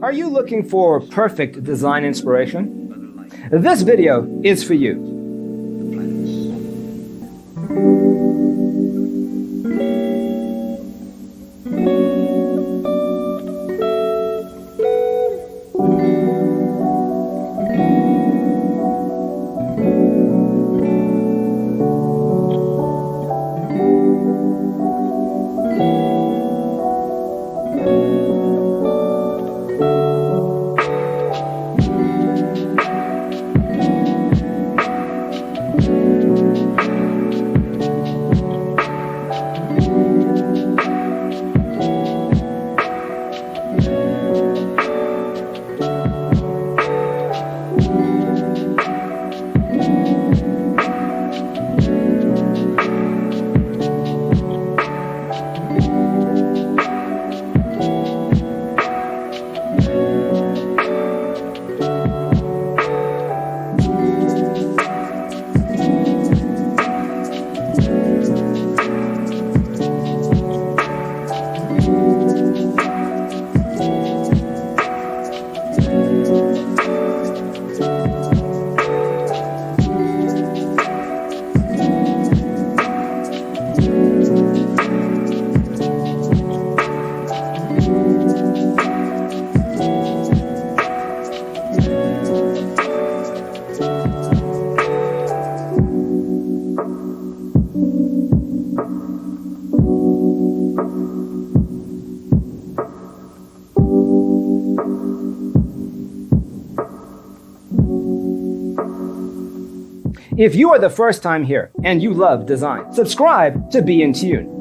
Are you looking for perfect design inspiration? This video is for you. If you are the first time here and you love design, subscribe to Be in Tune.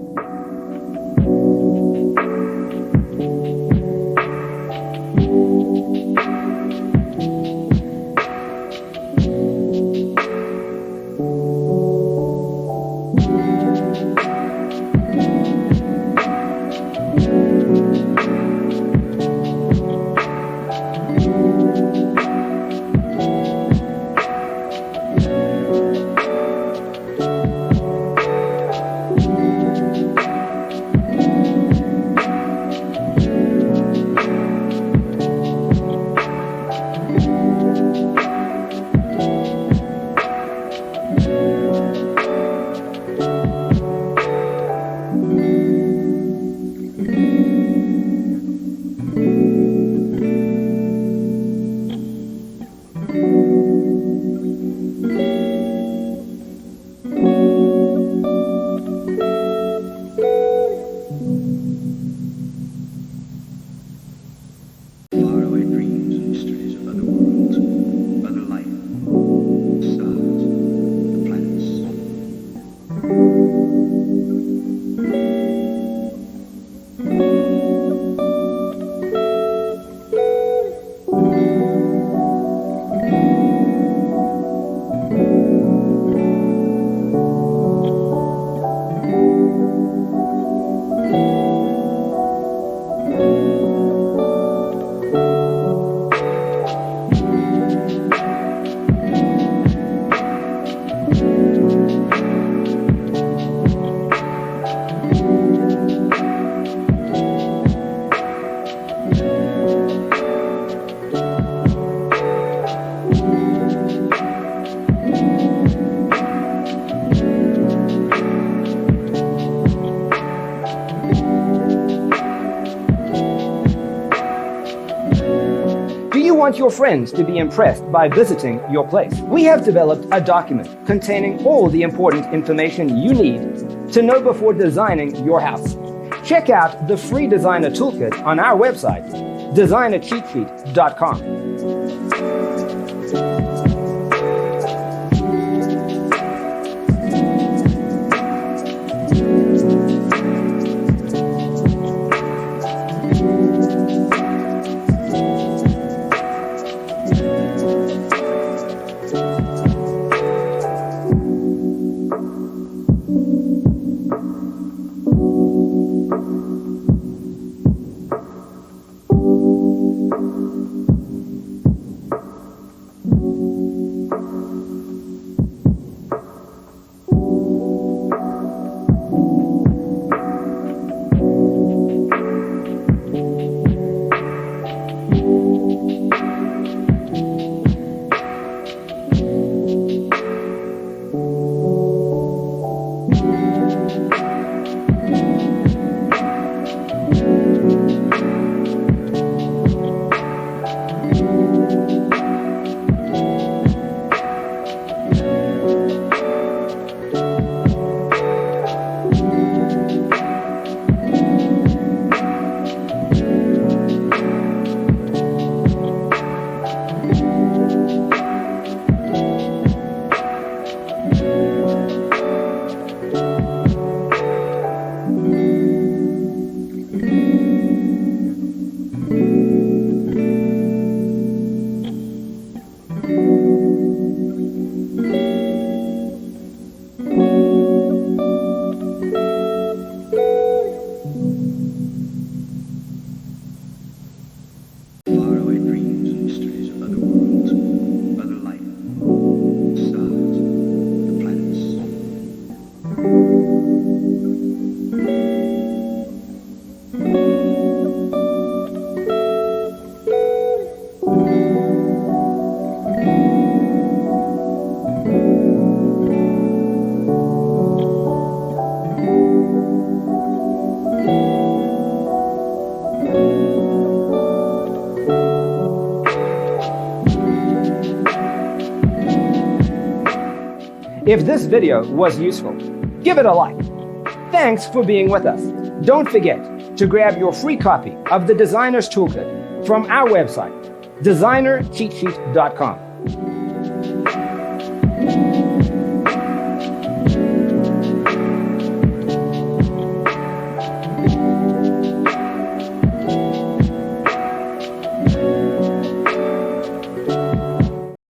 Want your friends to be impressed by visiting your place? We have developed a document containing all the important information you need to know before designing your house. Check out the free designer toolkit on our website, designercheatsheet.com. Faraway dreams and mysteries of other worlds, other life, stars, the planets. If this video was useful, give it a like. Thanks for being with us. Don't forget to grab your free copy of the Designer's Toolkit from our website, designercheatsheet.com.